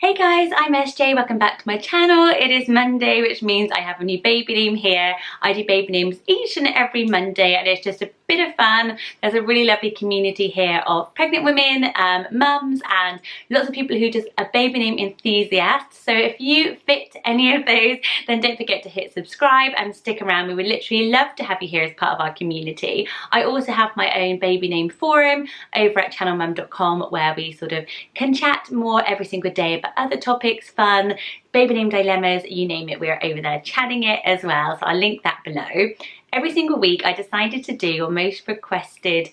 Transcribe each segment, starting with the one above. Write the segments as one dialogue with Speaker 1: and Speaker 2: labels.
Speaker 1: Hey guys, I'm SJ, welcome back to my channel. It is Monday, which means I have a new baby name here. I do baby names each and every Monday and it's just a bit of fun. There's a really lovely community here of pregnant women, mums, and lots of people who just are baby name enthusiasts. So if you fit any of those, then don't forget to hit subscribe and stick around. We would literally love to have you here as part of our community. I also have my own baby name forum over at channelmum.com where we sort of can chat more every single day about other topics, fun, baby name dilemmas, you name it, we're over there chatting it as well. So I'll link that below. Every single week I decided to do a most requested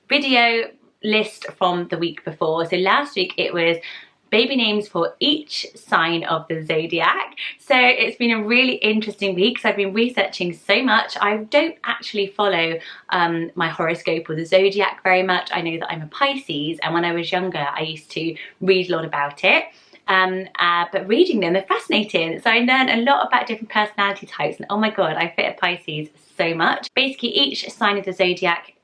Speaker 1: video list from the week before. So last week it was baby names for each sign of the zodiac. So it's been a really interesting week because I've been researching so much. I don't actually follow my horoscope or the zodiac very much. I know that I'm a Pisces, and when I was younger I used to read a lot about it. But reading them, they're fascinating. So I learned a lot about different personality types, and oh my god, I fit a Pisces so much. Basically each sign of the zodiac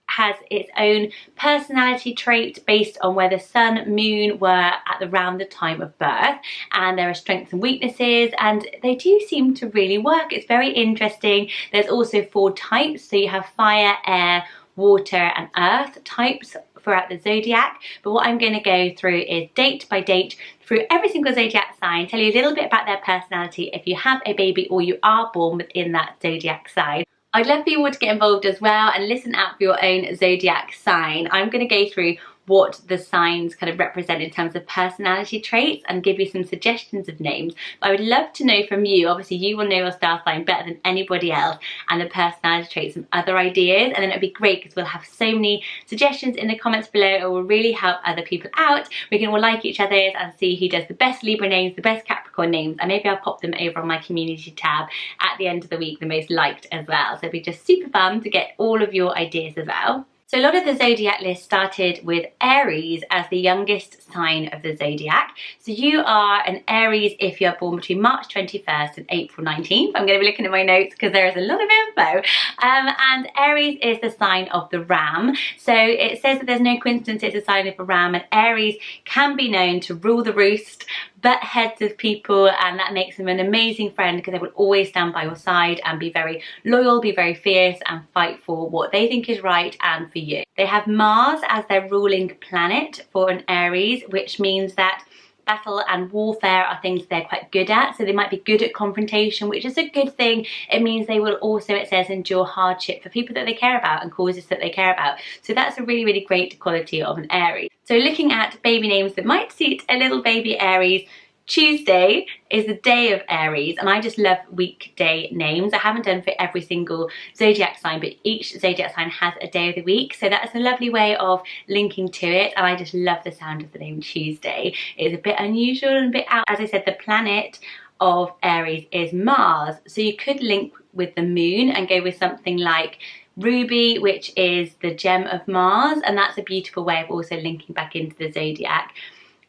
Speaker 1: has its own personality trait based on where the sun, moon were at around the time of birth, and there are strengths and weaknesses, and they do seem to really work. It's very interesting. There's also 4 types, so you have fire, air, water and earth types throughout the zodiac. But what I'm going to go through is date by date through every single zodiac sign, tell you a little bit about their personality if you have a baby or you are born within that zodiac sign. I'd love for you all to get involved as well and listen out for your own zodiac sign. I'm going to go through what the signs kind of represent in terms of personality traits and give you some suggestions of names. But I would love to know from you, obviously you will know your star sign better than anybody else, and the personality traits and other ideas, and then it'd be great because we'll have so many suggestions in the comments below. It will really help other people out. We can all like each other's and see who does the best Libra names, the best Capricorn names, and maybe I'll pop them over on my community tab at the end of the week, the most liked as well. So it'd be just super fun to get all of your ideas as well. So a lot of the zodiac list started with Aries as the youngest sign of the zodiac. So you are an Aries if you're born between March 21st and April 19th. I'm going to be looking at my notes because there is a lot of info. And Aries is the sign of the ram. So it says that there's no coincidence it's a sign of a ram, and Aries can be known to rule the roost, butt heads with people, and that makes them an amazing friend because they will always stand by your side and be very loyal, be very fierce and fight for what they think is right and for you. They have Mars as their ruling planet for an Aries, which means that battle and warfare are things they're quite good at. So they might be good at confrontation, which is a good thing. It means they will also, it says, endure hardship for people that they care about and causes that they care about. So that's a really, really great quality of an Aries. So looking at baby names that might suit a little baby Aries, Tuesday is the day of Aries, and I just love weekday names. I haven't done for every single zodiac sign, but each zodiac sign has a day of the week, so that's a lovely way of linking to it, and I just love the sound of the name Tuesday. It's a bit unusual and a bit out. As I said, the planet of Aries is Mars, so you could link with the moon and go with something like Ruby, which is the gem of Mars, and that's a beautiful way of also linking back into the zodiac.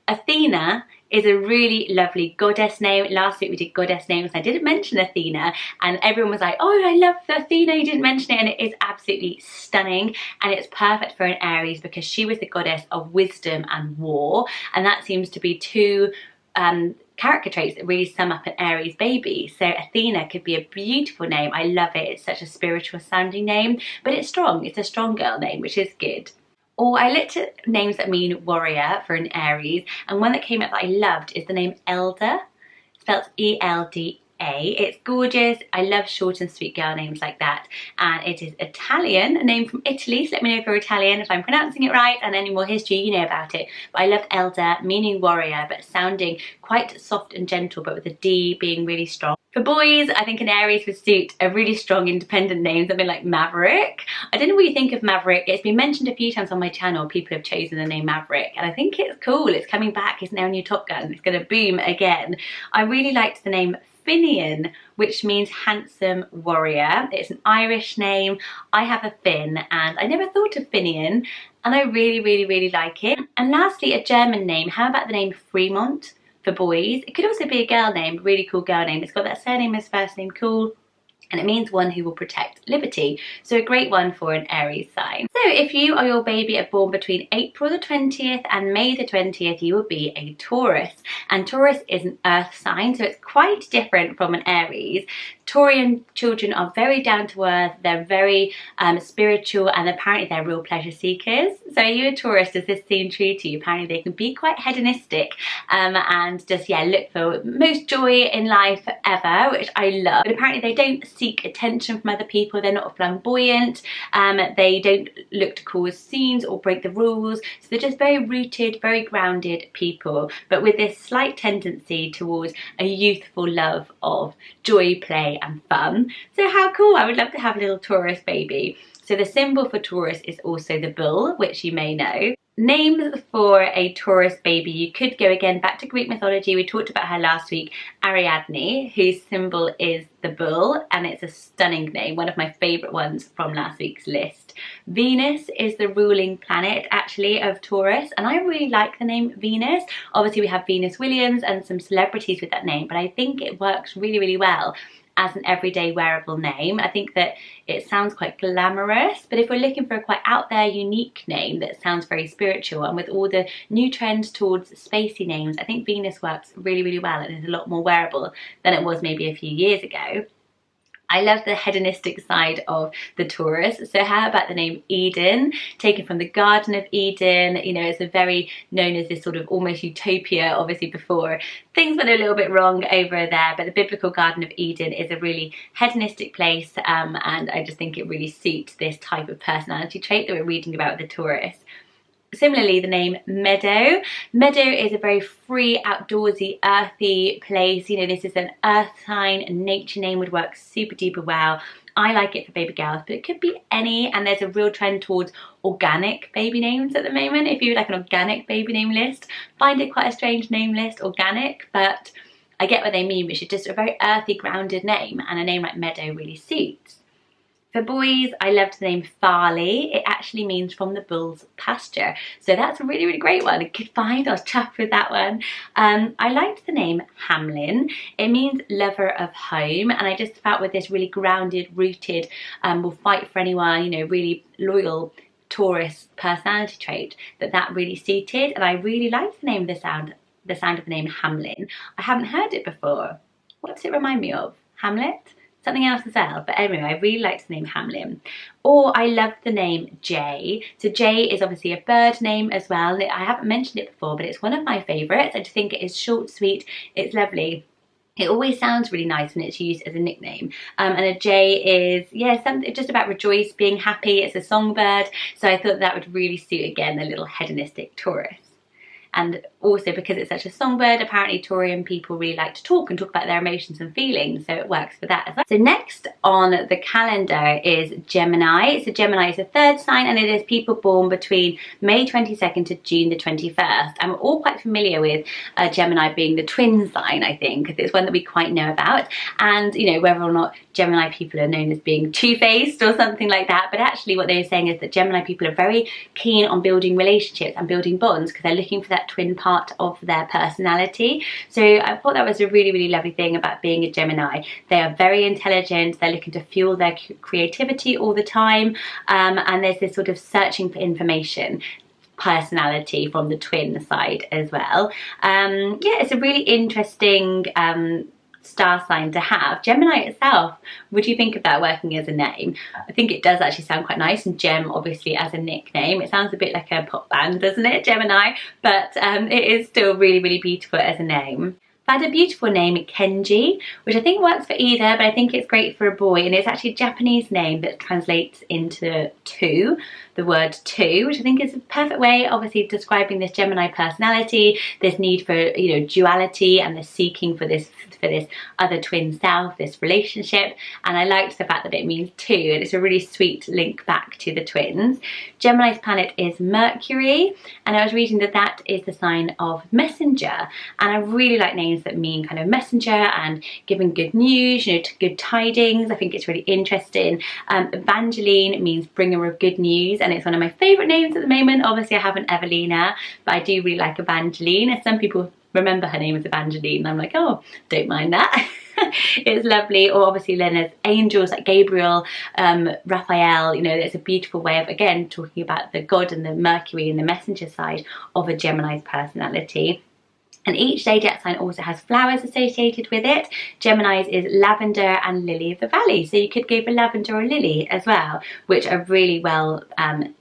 Speaker 1: Athena is a really lovely goddess name. Last week we did goddess names and I didn't mention Athena, and everyone was like, oh, I love Athena, you didn't mention it, and it is absolutely stunning, and it's perfect for an Aries because she was the goddess of wisdom and war, and that seems to be 2 character traits that really sum up an Aries baby. So Athena could be a beautiful name. I love it. It's such a spiritual sounding name, but it's strong. It's a strong girl name, which is good. Or I looked at names that mean warrior for an Aries, and one that came up that I loved is the name Elda, spelled E-L-D-A. It's gorgeous. I love short and sweet girl names like that, and it is Italian, a name from Italy, so let me know if you're Italian, if I'm pronouncing it right, and any more history you know about it. But I loved Elda, meaning warrior, but sounding quite soft and gentle, but with the D being really strong. For boys, I think an Aries would suit a really strong independent name, something like Maverick. I don't know what you think of Maverick. It's been mentioned a few times on my channel. People have chosen the name Maverick, and I think it's cool. It's coming back. It's now a new Top Gun. It's going to boom again. I really liked the name Finian, which means handsome warrior. It's an Irish name. I have a Finn, and I never thought of Finian, and I really, really, really like it. And lastly, a German name. How about the name Fremont for boys? It could also be a girl name, really cool girl name. It's got that surname as first name, cool. and it means one who will protect liberty. So a great one for an Aries sign. So if you or your baby are born between April the 20th and May the 20th, you will be a Taurus. And Taurus is an earth sign, so it's quite different from an Aries. Taurian children are very down to earth, they're very spiritual, and apparently they're real pleasure seekers. So are you a Taurus? Does this seem true to you? Apparently they can be quite hedonistic and just, yeah, look for most joy in life ever, which I love. But apparently they don't seek attention from other people, they're not flamboyant, they don't look to cause scenes or break the rules, so they're just very rooted, very grounded people, but with this slight tendency towards a youthful love of joy, play and fun. So how cool, I would love to have a little Taurus baby. So the symbol for Taurus is also the bull, which you may know. Names for a Taurus baby, you could go again back to Greek mythology. We talked about her last week, Ariadne, whose symbol is the bull, and it's a stunning name, one of my favourite ones from last week's list. Venus is the ruling planet actually of Taurus, and I really like the name Venus. Obviously we have Venus Williams and some celebrities with that name, but I think it works really, really well as an everyday wearable name. I think that it sounds quite glamorous, but if we're looking for a quite out there, unique name that sounds very spiritual, and with all the new trends towards spacey names, I think Venus works really, really well and is a lot more wearable than it was maybe a few years ago. I love the hedonistic side of the Taurus. So how about the name Eden, taken from the Garden of Eden? You know, it's a very known as this sort of almost utopia, obviously before things went a little bit wrong over there, but the biblical Garden of Eden is a really hedonistic place, and I just think it really suits this type of personality trait that we're reading about with the Taurus. Similarly, the name Meadow. Meadow is a very free, outdoorsy, earthy place. You know, this is an earth sign, a nature name would work super duper well. I like it for baby girls, but it could be any, and there's a real trend towards organic baby names at the moment. If you like an organic baby name list, find it quite a strange name list, organic, but I get what they mean, which is just a very earthy, grounded name, and a name like Meadow really suits. For boys, I loved the name Farley. It actually means from the bull's pasture. So that's a really, really great one. A good find, I was chuffed with that one. I liked the name Hamlin. It means lover of home. And I just felt with this really grounded, rooted, will fight for anyone, you know, really loyal Taurus personality trait, that really suited. And I really liked the name, the sound of the name Hamlin. I haven't heard it before. What does it remind me of? Hamlet? Something else as well, but anyway, I really liked the name Hamlin. Or I loved the name Jay. So Jay is obviously a bird name as well. I haven't mentioned it before, but it's one of my favourites. I just think it is short, sweet, it's lovely. It always sounds really nice when it's used as a nickname. And a jay is, yeah, something just about rejoice, being happy. It's a songbird, so I thought that would really suit, again, a little hedonistic Taurus. And also because it's such a songbird, apparently Taurian people really like to talk about their emotions and feelings, so it works for that as well. So next on the calendar is Gemini. So Gemini is the third sign, and it is people born between May 22nd to June the 21st. And we're all quite familiar with Gemini being the twin sign, I think, because it's one that we quite know about. And, you know, whether or not Gemini people are known as being two-faced or something like that, but actually what they're saying is that Gemini people are very keen on building relationships and building bonds because they're looking for that twin part of their personality. So I thought that was a really, really lovely thing about being a Gemini. They are very intelligent, they're looking to fuel their creativity all the time, and there's this sort of searching for information personality from the twin side as well. Yeah, it's a really interesting star sign to have. Gemini itself, would you think of that working as a name? I think it does actually sound quite nice, and Gem obviously as a nickname. It sounds a bit like a pop band, doesn't it, Gemini? But it is still really, really beautiful as a name. I had a beautiful name, Kenji, which I think works for either, but I think it's great for a boy, and it's actually a Japanese name that translates into two, the word two, which I think is a perfect way, obviously, describing this Gemini personality, this need for, you know, duality, and the seeking for this other twin self, this relationship. And I liked the fact that it means two, and it's a really sweet link back to the twins. Gemini's planet is Mercury, and I was reading that that is the sign of messenger, and I really like names that mean kind of messenger and giving good news, you know, good tidings. I think it's really interesting. Evangeline means bringer of good news, and it's one of my favourite names at the moment. Obviously I have an Evelina, but I do really like Evangeline. Some people remember her name as Evangeline, and I'm like, oh, don't mind that. It's lovely. Or obviously then there's angels like Gabriel, Raphael. You know, it's a beautiful way of, again, talking about the God and the Mercury and the messenger side of a Gemini's personality. And each zodiac sign also has flowers associated with it. Gemini's is lavender and lily of the valley. So you could go for lavender or lily as well, which are really well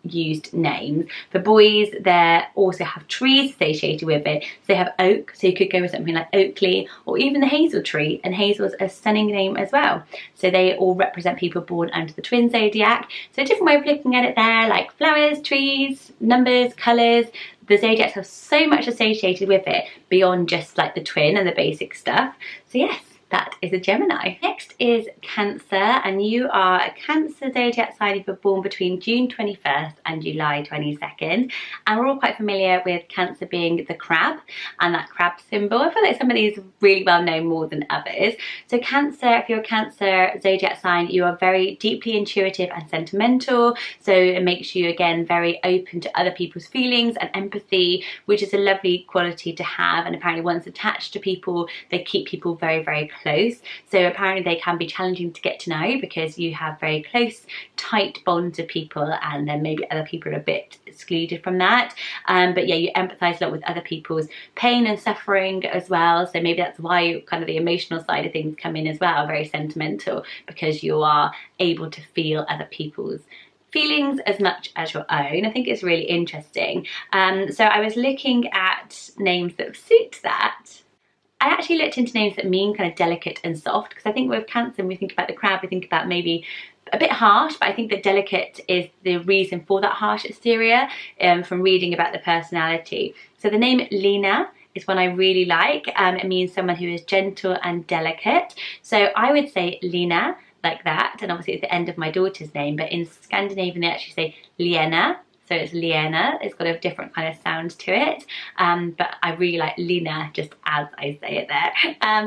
Speaker 1: used names. For boys, they also have trees associated with it. So they have oak, so you could go with something like Oakley, or even the hazel tree. And hazel's a stunning name as well. So they all represent people born under the twin zodiac. So a different way of looking at it there, like flowers, trees, numbers, colours. The zodiacs have so much associated with it beyond just like the twin and the basic stuff. So yes, that is a Gemini. Next is Cancer, and you are a Cancer zodiac sign if you're born between June 21st and July 22nd. And we're all quite familiar with Cancer being the crab and that crab symbol. I feel like some of these are really well known more than others. So Cancer, if you're a Cancer zodiac sign, you are very deeply intuitive and sentimental. So it makes you, again, very open to other people's feelings and empathy, which is a lovely quality to have. And apparently once attached to people, they keep people very, very close. So apparently they can be challenging to get to know because you have very close, tight bonds with people, and then maybe other people are a bit excluded from that. But yeah, you empathise a lot with other people's pain and suffering as well. So maybe that's why kind of the emotional side of things come in as well, very sentimental, because you are able to feel other people's feelings as much as your own. I think it's really interesting. So I was looking at names that suit that. I actually looked into names that mean kind of delicate and soft, because I think with Cancer, when we think about the crab, we think about maybe a bit harsh, but I think that delicate is the reason for that harsh exterior from reading about the personality. So the name Lena is one I really like. It means someone who is gentle and delicate. So I would say Lena like that, and obviously it's the end of my daughter's name, but in Scandinavian they actually say Lena. So it's Lena, it's got a different kind of sound to it, but I really like Lena just as I say it there,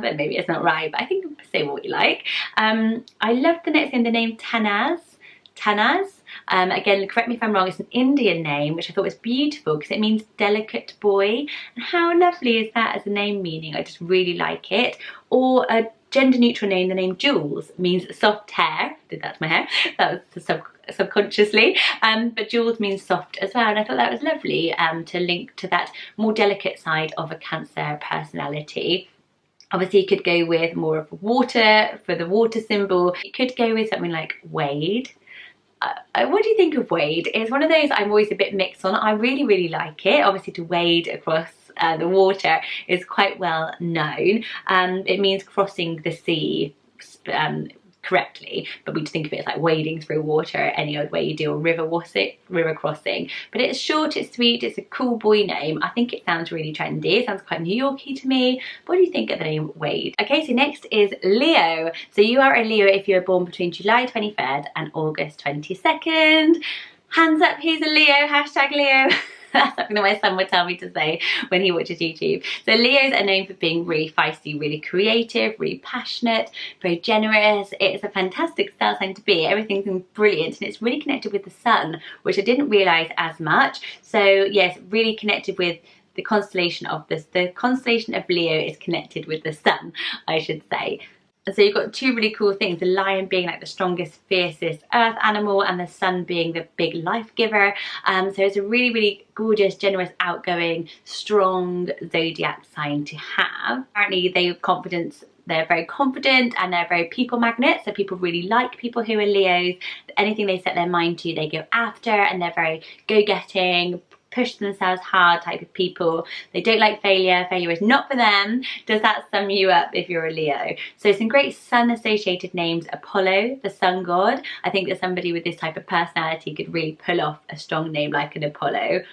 Speaker 1: but maybe it's not right, but I think say what you like. I love the next name, the name Tanaz. Again, correct me if I'm wrong, it's an Indian name, which I thought was beautiful because it means delicate boy, and how lovely is that as a name meaning? I just really like it. Or a gender neutral name, the name Jules, means soft hair. Did that to my hair, that was subconsciously, but Jules means soft as well, and I thought that was lovely to link to that more delicate side of a Cancer personality. Obviously you could go with more of water for the water symbol. You could go with something like Wade. What do you think of Wade? It's one of those I'm always a bit mixed on. I really, really like it. Obviously to wade across the water is quite well known. It means crossing the sea correctly, but we think of it as like wading through water any old way you do, a river crossing. But it's short, it's sweet, it's a cool boy name. I think it sounds really trendy. It sounds quite New Yorky to me. What do you think of the name Wade? Okay, so next is Leo. So you are a Leo if you were born between July 23rd and August 22nd. Hands up, who's a Leo? Hashtag Leo. That's something that my son would tell me to say when he watches YouTube. So Leos are known for being really feisty, really creative, really passionate, very generous. It's a fantastic star sign to be. Everything's brilliant, and it's really connected with the sun, which I didn't realise as much. So yes, really connected with the constellation of this. The constellation of Leo is connected with the sun, I should say. So you've got two really cool things, the lion being like the strongest, fiercest earth animal, and the sun being the big life giver. So it's a really, really gorgeous, generous, outgoing, strong zodiac sign to have. Apparently they're very confident and they're very people magnets, so people really like people who are Leos. Anything they set their mind to, they go after, and they're very go-getting, push themselves hard type of people. They don't like failure. Failure is not for them. Does that sum you up if you're a Leo? So some great sun associated names: Apollo, the sun god. I think that somebody with this type of personality could really pull off a strong name like an Apollo.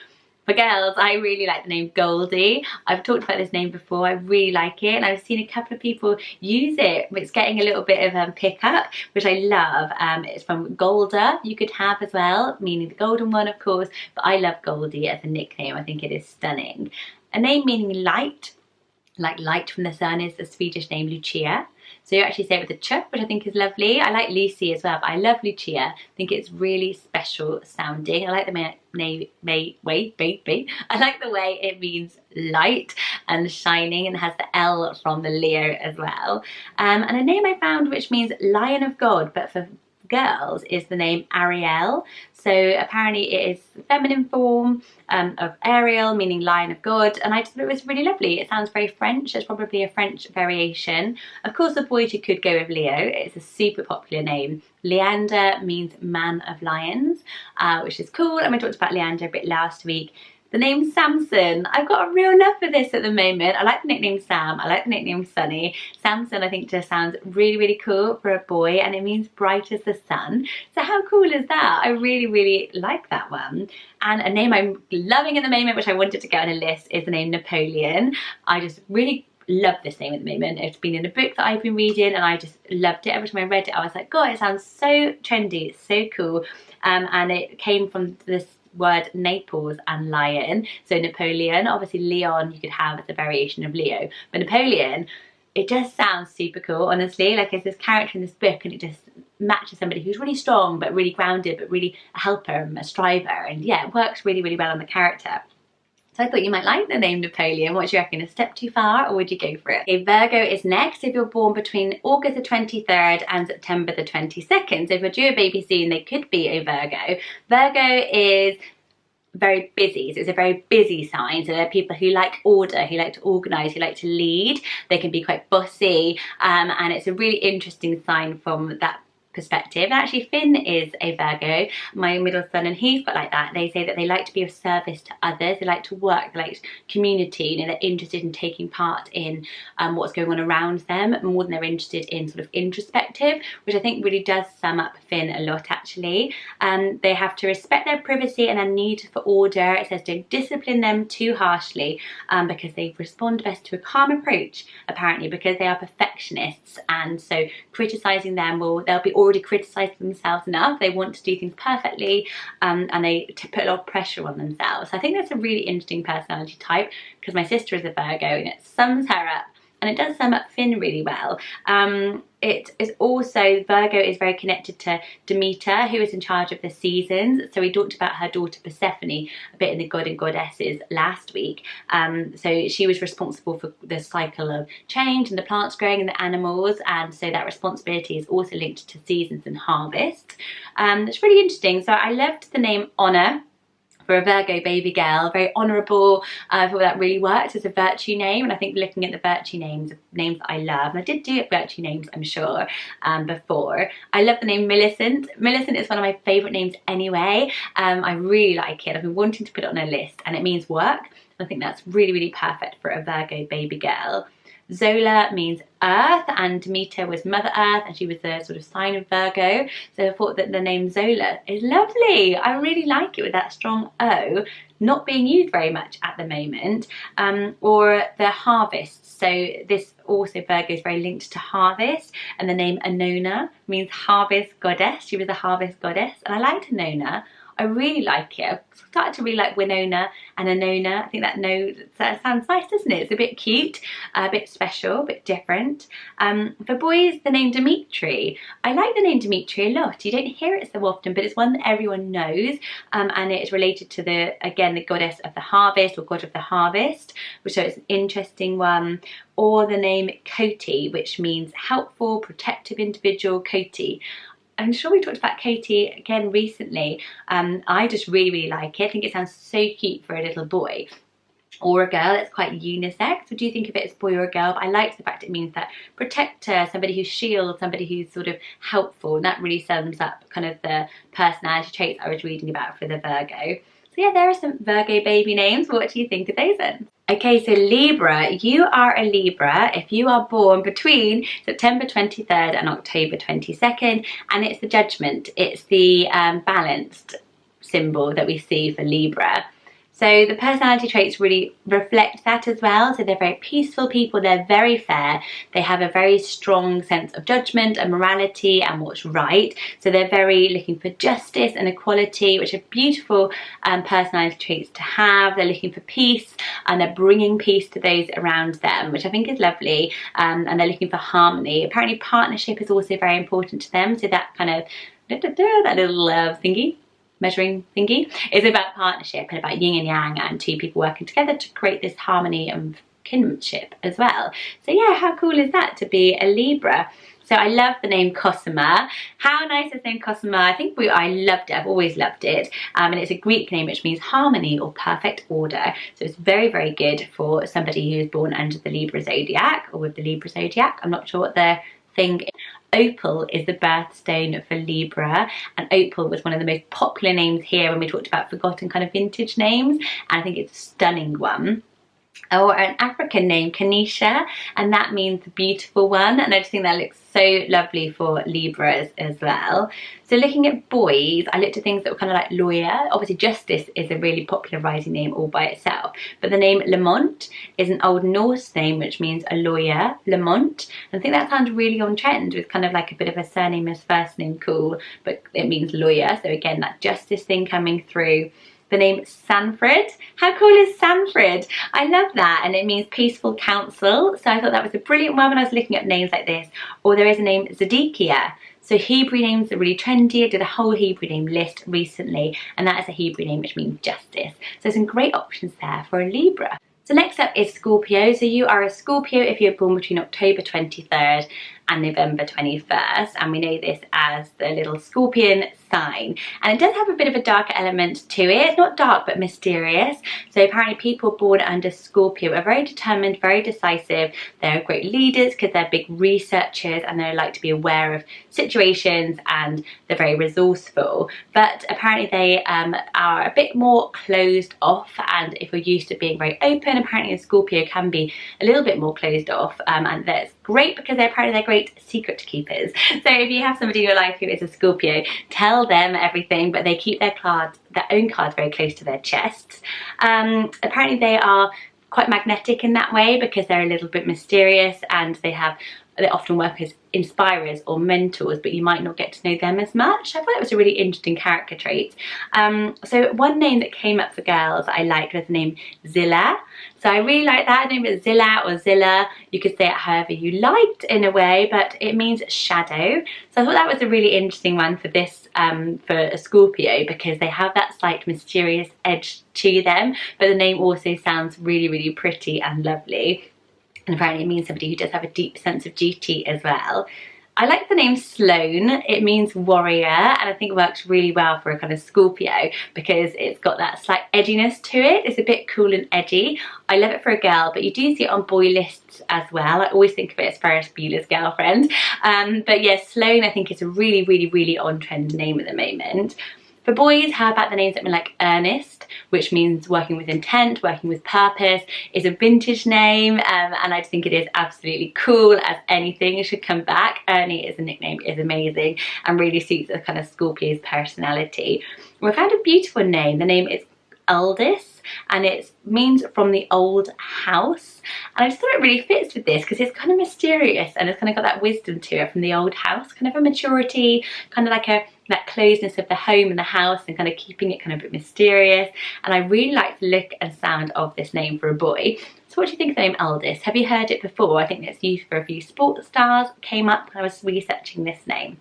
Speaker 1: For girls, I really like the name Goldie. I've talked about this name before. I really like it, and I've seen a couple of people use it. It's getting a little bit of pickup, which I love. It's from Golda, you could have as well, meaning the golden one, of course, but I love Goldie as a nickname. I think it is stunning. A name meaning light, like light from the sun, is the Swedish name Lucia. So you actually say it with a ch, which I think is lovely. I like Lucy as well, but I love Lucia. I think it's really special sounding. I like the I like the way it means light and shining, and has the L from the Leo as well. And a name I found which means Lion of God, but for girls is the name Ariel. So apparently it is feminine form of Ariel, meaning Lion of God, and I just thought it was really lovely. It sounds very French. It's probably a French variation. Of course, the boys, you could go with Leo. It's a super popular name. Leander means man of lions, which is cool, and we talked about Leander a bit last week. The name Samson, I've got a real love for this at the moment. I like the nickname Sam, I like the nickname Sunny. Samson I think just sounds really, really cool for a boy, and it means bright as the sun. So how cool is that? I really, really like that one. And a name I'm loving at the moment, which I wanted to get on a list, is the name Napoleon. I just really love this name at the moment. It's been in a book that I've been reading, and I just loved it. Every time I read it, I was like, God, it sounds so trendy, it's so cool. And it came from this word Naples and lion. So Napoleon, obviously Leon you could have as a variation of Leo, but Napoleon, it just sounds super cool, honestly. Like, it's this character in this book, and it just matches somebody who's really strong but really grounded, but really a helper and a striver, and yeah, it works really, really well on the character. So I thought you might like the name Napoleon. What do you reckon? A step too far, or would you go for it? Okay, Virgo is next. If you're born between August the 23rd and September the 22nd, so if you're due a baby soon, they could be a Virgo. Virgo is very busy, so it's a very busy sign. So they're people who like order, who like to organise, who like to lead. They can be quite bossy, and it's a really interesting sign from that perspective. And actually Finn is a Virgo, my middle son, and he's got like that. They say that they like to be of service to others, they like to work, they like community, you know, they're interested in taking part in what's going on around them more than they're interested in sort of introspective, which I think really does sum up Finn a lot actually. They have to respect their privacy and their need for order. It says don't discipline them too harshly, because they respond best to a calm approach, apparently, because they are perfectionists, and so criticising them, they'll be already criticised themselves enough. They want to do things perfectly, and they put a lot of pressure on themselves. So I think that's a really interesting personality type, because my sister is a Virgo, and it sums her up, and it does sum up Finn really well. It is also, Virgo is very connected to Demeter, who is in charge of the seasons. So we talked about her daughter Persephone a bit in the God and Goddesses last week. So she was responsible for the cycle of change and the plants growing and the animals, and so that responsibility is also linked to seasons and harvest. It's really interesting. So I loved the name Honor for a Virgo baby girl, very honourable. I thought that really worked as a virtue name, and I think looking at the virtue names that I love, and I did do virtue names I'm sure before. I love the name Millicent. Millicent is one of my favourite names anyway. I really like it. I've been wanting to put it on a list, and it means work. I think that's really, really perfect for a Virgo baby girl. Zola means earth, and Demeter was Mother Earth, and she was the sort of sign of Virgo. So I thought that the name Zola is lovely. I really like it with that strong O, not being used very much at the moment. Or the harvest. So this also, Virgo is very linked to harvest, and the name Anona means harvest goddess. She was a harvest goddess, and I liked Anona. I really like it. I've started to really like Winona and Anona. I think that sounds nice, doesn't it? It's a bit cute, a bit special, a bit different. For boys, the name Dimitri. I like the name Dimitri a lot. You don't hear it so often, but it's one that everyone knows, and it is related to the goddess of the harvest, or god of the harvest, so it's an interesting one. Or the name Koti, which means helpful, protective individual, Koti. I'm sure we talked about Koti again recently. I just really, really like it. I think it sounds so cute for a little boy or a girl. It's quite unisex. Would you think of it as boy or a girl? But I like the fact it means that protector, somebody who shields, somebody who's sort of helpful, and that really sums up kind of the personality traits I was reading about for the Virgo. So yeah, there are some Virgo baby names. What do you think of those then? Okay, so Libra, you are a Libra if you are born between September 23rd and October 22nd, and it's the Judgment. It's the balanced symbol that we see for Libra. So the personality traits really reflect that as well. So they're very peaceful people, they're very fair, they have a very strong sense of judgment and morality and what's right. So they're very looking for justice and equality, which are beautiful personality traits to have. They're looking for peace, and they're bringing peace to those around them, which I think is lovely. And they're looking for harmony. Apparently partnership is also very important to them. So that kind of, that little thingy. measuring thingy, is about partnership and about yin and yang and two people working together to create this harmony and kinship as well. So yeah, how cool is that to be a Libra? So I love the name Cosima. How nice is the name Cosima? I loved it. I've always loved it. And it's a Greek name which means harmony or perfect order. So it's very, very good for somebody who is born under the Libra Zodiac or with the Libra Zodiac. I'm not sure what their thing is. Opal is the birthstone for Libra, and Opal was one of the most popular names here when we talked about forgotten kind of vintage names, and I think it's a stunning one. Or an African name, Kanisha, and that means the beautiful one, and I just think that looks so lovely for Libras as well. So looking at boys, I looked at things that were kind of like lawyer. Obviously Justice is a really popular rising name all by itself, but the name Lamont is an Old Norse name which means a lawyer, Lamont, and I think that sounds really on trend with kind of like a bit of a surname as first name cool, but it means lawyer, so again that Justice thing coming through. The name Sanford. How cool is Sanford? I love that, and it means peaceful counsel. So I thought that was a brilliant one when I was looking at names like this. Or there is a name Zodiac. So Hebrew names are really trendy. I did a whole Hebrew name list recently, and that is a Hebrew name which means justice. So some great options there for a Libra. So next up is Scorpio. So you are a Scorpio if you're born between October 23rd and November 21st, and we know this as the little scorpion sign, and it does have a bit of a darker element to it. It's not dark but mysterious. So apparently people born under Scorpio are very determined, very decisive. They're great leaders because they're big researchers and they like to be aware of situations, and they're very resourceful, but apparently they are a bit more closed off, and if you're used to being very open, apparently a Scorpio can be a little bit more closed off, and that's great because they're great secret keepers. So if you have somebody in your life who is a Scorpio, tell them everything, but they keep their own cards very close to their chests. Apparently they are quite magnetic in that way because they're a little bit mysterious, and they often work as inspirers or mentors, but you might not get to know them as much. I thought it was a really interesting character trait. So one name that came up for girls I liked was the name Zilla. So I really like that. I don't know if it's Zilla or Zilla. You could say it however you liked in a way, but it means shadow. So I thought that was a really interesting one for this, for a Scorpio, because they have that slight mysterious edge to them, but the name also sounds really, really pretty and lovely. And apparently it means somebody who does have a deep sense of duty as well. I like the name Sloan. It means warrior, and I think it works really well for a kind of Scorpio because it's got that slight edginess to it. It's a bit cool and edgy. I love it for a girl, but you do see it on boy lists as well. I always think of it as Ferris Bueller's Girlfriend. But yeah, Sloan I think is a really, really, really on-trend name at the moment. For boys, how about the names that mean like Ernest, which means working with intent, working with purpose, is a vintage name, and I just think it is absolutely cool as anything. It should come back. Ernie as a nickname is amazing and really suits a kind of Scorpio's personality. We found a beautiful name. The name is Aldous, and it means from the old house, and I just thought it really fits with this because it's kind of mysterious and it's kind of got that wisdom to it from the old house, kind of a maturity, kind of like that closeness of the home and the house, and kind of keeping it kind of a bit mysterious. And I really like the look and sound of this name for a boy. So what do you think of the name Aldous? Have you heard it before? I think it's used for a few sports stars. Came up when I was researching this name,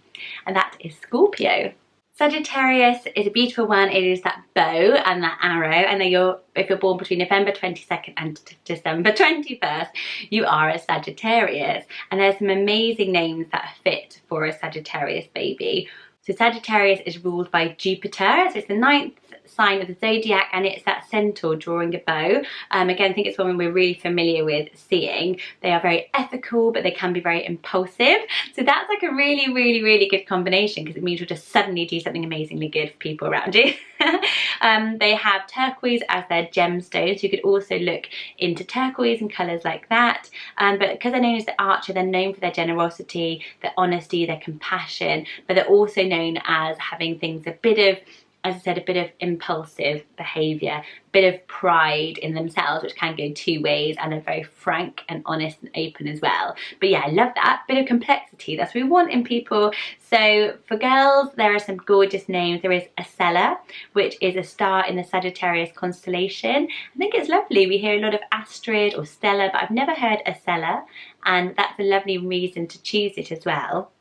Speaker 1: and that is Scorpio. Sagittarius is a beautiful one. It is that bow and that arrow, and then if you're born between November 22nd and December 21st, you are a Sagittarius. And there's some amazing names that fit for a Sagittarius baby. So Sagittarius is ruled by Jupiter, so it's the 9th sign of the Zodiac, and it's that centaur drawing a bow. Again, I think it's one we're really familiar with seeing. They are very ethical, but they can be very impulsive. So that's like a really, really, really good combination because it means you'll just suddenly do something amazingly good for people around you. They have turquoise as their gemstone, so you could also look into turquoise and colours like that. But because they're known as the archer, they're known for their generosity, their honesty, their compassion, but they're also known as having things a bit of, as I said, a bit of impulsive behaviour, a bit of pride in themselves, which can go two ways, and are very frank and honest and open as well. But yeah, I love that bit of complexity. That's what we want in people. So for girls, there are some gorgeous names. There is Acela, which is a star in the Sagittarius constellation. I think it's lovely. We hear a lot of Astrid or Stella, but I've never heard Acela, and that's a lovely reason to choose it as well.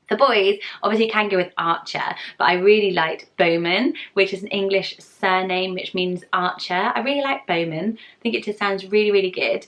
Speaker 1: For boys, obviously you can go with Archer, but I really liked Bowman, which is an English surname which means archer. I really like Bowman. I think it just sounds really, really good.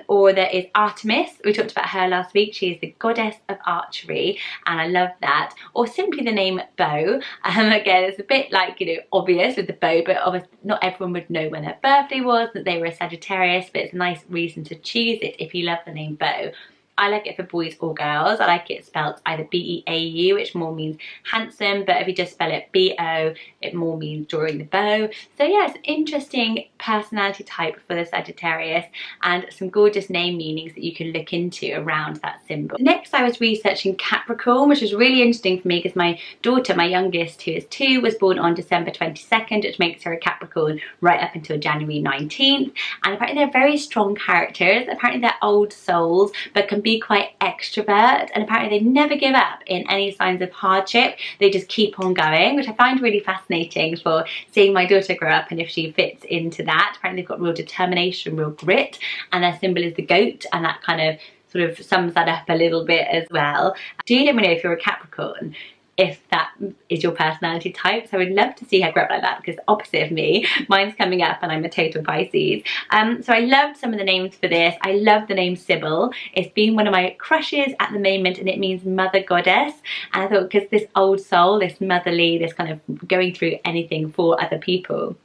Speaker 1: Or there is Artemis. We talked about her last week. She is the goddess of archery, and I love that. Or simply the name Bow. Again, it's a bit like, you know, obvious with the bow, but obviously not everyone would know when their birthday was, that they were a Sagittarius, but it's a nice reason to choose it if you love the name Bow. I like it for boys or girls. I like it spelled either B-E-A-U, which more means handsome, but if you just spell it B-O, it more means drawing the bow. So yeah, it's an interesting personality type for the Sagittarius, and some gorgeous name meanings that you can look into around that symbol. Next, I was researching Capricorn, which was really interesting for me because my daughter, my youngest, who is 2, was born on December 22nd, which makes her a Capricorn right up until January 19th. And apparently they're very strong characters. Apparently they're old souls, but can be quite extrovert, and apparently they never give up in any signs of hardship. They just keep on going, which I find really fascinating for seeing my daughter grow up and if she fits into that. Apparently they've got real determination, real grit, and their symbol is the goat, and that kind of sort of sums that up a little bit as well. Do let me know if you're a Capricorn, if that is your personality type. So I would love to see her grow up like that, because opposite of me, mine's coming up and I'm a total Pisces. So I loved some of the names for this. I love the name Sybil. It's been one of my crushes at the moment, and it means mother goddess. And I thought, because this old soul, this motherly, this kind of going through anything for other people,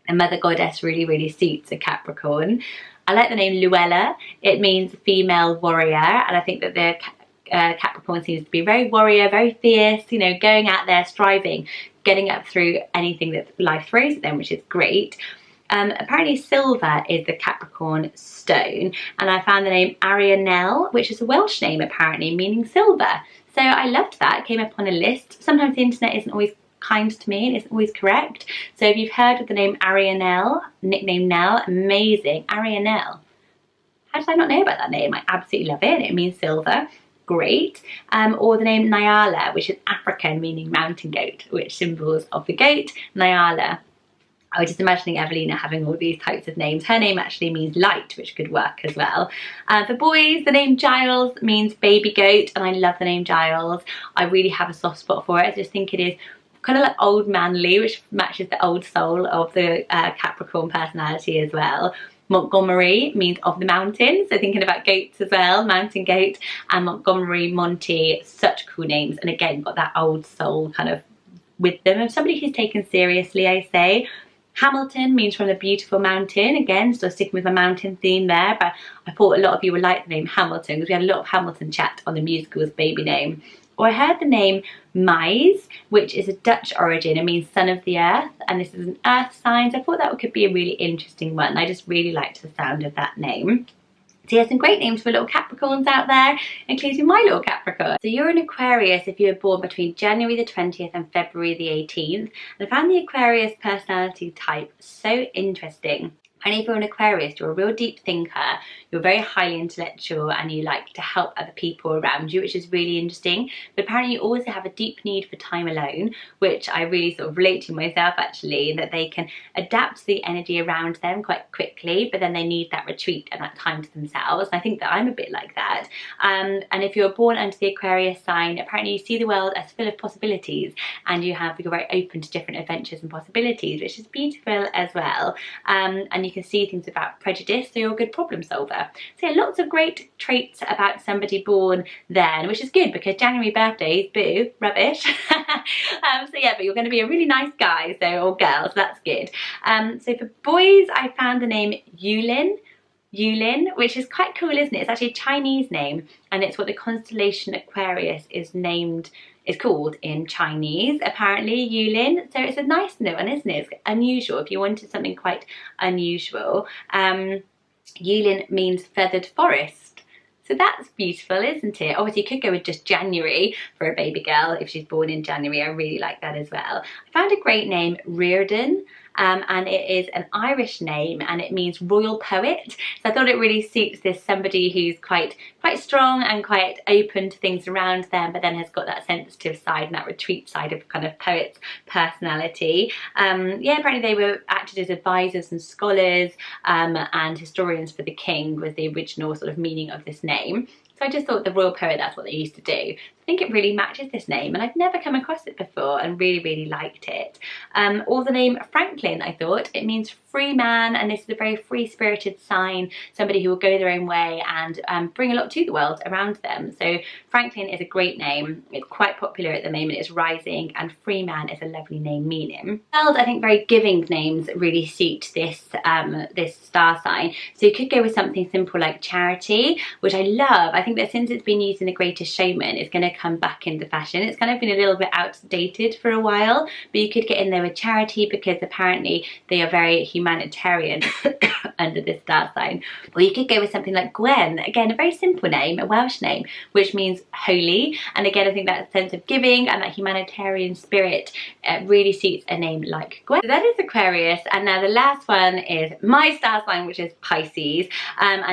Speaker 1: and mother goddess really, really suits a Capricorn. I like the name Luella. It means female warrior, and I think that the Capricorn seems to be very warrior, very fierce, you know, going out there, striving, getting up through anything that life throws at them, which is great. Apparently silver is the Capricorn stone, and I found the name Arianel, which is a Welsh name apparently, meaning silver. So I loved that. It came up on a list. Sometimes the internet isn't always kind to me and isn't always correct. So if you've heard of the name Arianel, nickname Nell, amazing. Arianel. How did I not know about that name? I absolutely love it. It means silver. Great. Or the name Nyala, which is African, meaning mountain goat, which symbols of the goat, Nyala. I was just imagining Evelina having all these types of names. Her name actually means light, which could work as well. For boys, the name Giles means baby goat, and I love the name Giles. I really have a soft spot for it. I just think it is kind of like old manly, which matches the old soul of the Capricorn personality as well. Montgomery means of the mountains, so thinking about goats as well, mountain goat, and Montgomery, Monty, such cool names, and again got that old soul kind of with them, and somebody who's taken seriously, I say. Hamilton means from the beautiful mountain, again, still sticking with my mountain theme there, but I thought a lot of you would like the name Hamilton because we had a lot of Hamilton chat on the musical's baby name. Or I heard the name Mais, which is a Dutch origin. It means son of the earth, and this is an earth sign, so I thought that could be a really interesting one. I just really liked the sound of that name. So yeah, some great names for little Capricorns out there, including my little Capricorn. So you're an Aquarius if you were born between January the 20th and February the 18th. And I found the Aquarius personality type so interesting. And if you're an Aquarius, you're a real deep thinker, you're very highly intellectual, and you like to help other people around you, which is really interesting. But apparently you also have a deep need for time alone, which I really sort of relate to myself actually, that they can adapt to the energy around them quite quickly, but then they need that retreat and that time to themselves. And I think that I'm a bit like that. And if you're born under the Aquarius sign, apparently you see the world as full of possibilities, and you're very open to different adventures and possibilities, which is beautiful as well. And you can see things without prejudice, so you're a good problem solver. So yeah, lots of great traits about somebody born then, which is good because January birthdays, boo, rubbish. So yeah, but you're going to be a really nice guy, so, or girl, so that's good. So for boys, I found the name Yulin, which is quite cool, isn't it? It's actually a Chinese name, and it's what the constellation Aquarius is called in Chinese, apparently, Yulin. So it's a nice one, isn't it? It's unusual if you wanted something quite unusual. Yulin means feathered forest. So that's beautiful, isn't it? Obviously you could go with just January for a baby girl if she's born in January. I really like that as well. I found a great name, Reardon. and it is an Irish name and it means royal poet. So I thought it really suits this somebody who's quite strong and quite open to things around them, but then has got that sensitive side and that retreat side of kind of poet's personality. Yeah, apparently they were acted as advisors and scholars and historians for the king was the original sort of meaning of this name. So I just thought the royal poet, that's what they used to do. I think it really matches this name and I'd never come across it before and really liked it. Or the name Franklin, I thought. It means free man, and this is a very free-spirited sign, somebody who will go their own way and bring a lot to the world around them. So Franklin is a great name. It's quite popular at the moment. It's rising, and free man is a lovely name meaning. Girls, I think very giving names really suit this this star sign. So you could go with something simple like Charity, which I love. I think that since it's been used in The Greatest Showman, it's going to come back into fashion. It's kind of been a little bit outdated for a while, but you could get in there with Charity because apparently they are very humanitarian under this star sign. Or you could go with something like Gwen, again a very simple name, a Welsh name, which means holy, and again I think that sense of giving and that humanitarian spirit really suits a name like Gwen. So that is Aquarius, and now the last one is my star sign, which is Pisces, and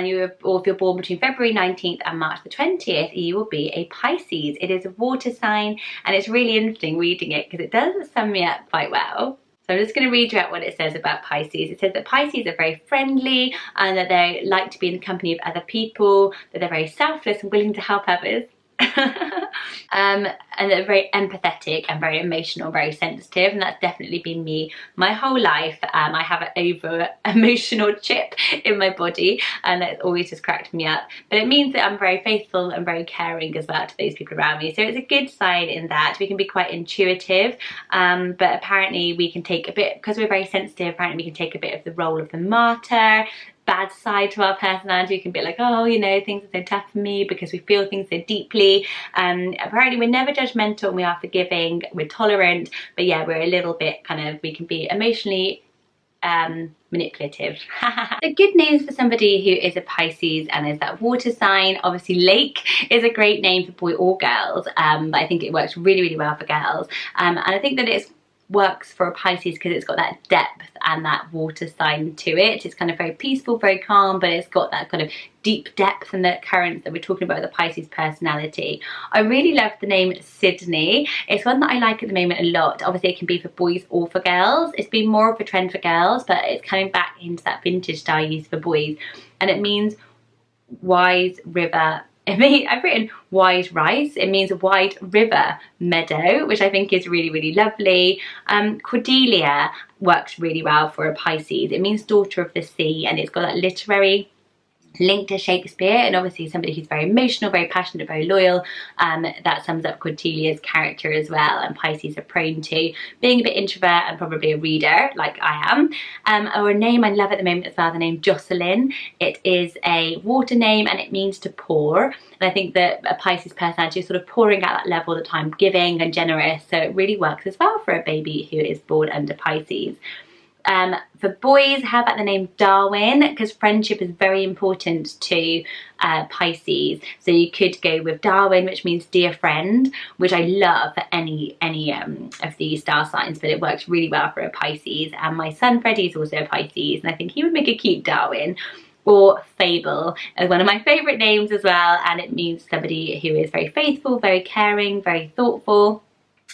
Speaker 1: or if you're born between February 19th and March the 20th, you will be a Pisces. It is a water sign, and it's really interesting reading it because it does sum me up quite well. So I'm just going to read you out what it says about Pisces. It says that Pisces are very friendly and that they like to be in the company of other people, that they're very selfless and willing to help others. And they're very empathetic and very emotional, very sensitive, and that's definitely been me my whole life. I have an over emotional chip in my body and that's always just cracked me up, but it means that I'm very faithful and very caring as well to those people around me. So it's a good sign in that we can be quite intuitive, but apparently we can take a bit, because we're very sensitive, apparently we can take a bit of the role of the martyr, bad side to our personality. We can be like, oh, you know, things are so tough for me because we feel things so deeply. Apparently we're never judgmental and we are forgiving, we're tolerant, but yeah, we're a little bit kind of, we can be emotionally manipulative. The good names for somebody who is a Pisces and is that water sign, obviously Lake is a great name for boy or girls, but I think it works really well for girls, and I think that it's works for a Pisces because it's got that depth and that water sign to it. It's kind of very peaceful, very calm, but it's got that kind of deep depth and the currents that we're talking about with the Pisces personality. I really love the name Sydney. It's one that I like at the moment a lot. Obviously it can be for boys or for girls. It's been more of a trend for girls, but it's coming back into that vintage style used for boys, and it means wise river. I've written wide rice. It means a wide river meadow, which I think is really lovely. Cordelia works really well for a Pisces. It means daughter of the sea, and it's got that literary link to Shakespeare, and obviously somebody who's very emotional, very passionate, very loyal. That sums up Cordelia's character as well, and Pisces are prone to being a bit introvert and probably a reader like I am. Or a name I love at the moment as well, the name Jocelyn. It is a water name and it means to pour, and I think that a Pisces personality is sort of pouring out that level that I'm giving and generous, so it really works as well for a baby who is born under Pisces. For boys, how about the name Darwin, because friendship is very important to Pisces, so you could go with Darwin, which means dear friend, which I love for any of these star signs, but it works really well for a Pisces. And my son Freddie is also a Pisces, and I think he would make a cute Darwin. Or Fable is one of my favourite names as well, and it means somebody who is very faithful, very caring, very thoughtful,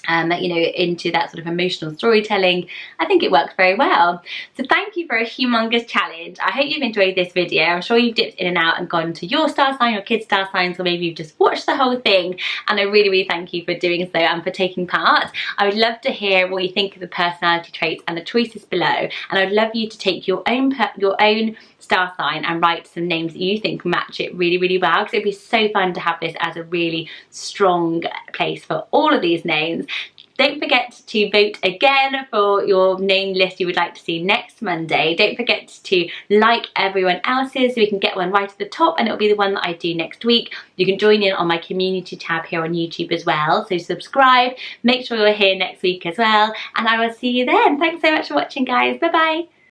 Speaker 1: you know, into that sort of emotional storytelling. I think it works very well. So thank you for a humongous challenge. I hope you've enjoyed this video. I'm sure you've dipped in and out and gone to your star sign or kids' star signs, or maybe you've just watched the whole thing, and I really thank you for doing so and for taking part. I would love to hear what you think of the personality traits and the choices below, and I'd love you to take your own star sign and write some names that you think match it really well, because it'd be so fun to have this as a really strong place for all of these names. Don't forget to vote again for your name list you would like to see next Monday. Don't forget to like everyone else's so we can get one right at the top, and it'll be the one that I do next week. You can join in on my community tab here on YouTube as well, so subscribe, make sure you're here next week as well, and I will see you then. Thanks so much for watching, guys. Bye bye.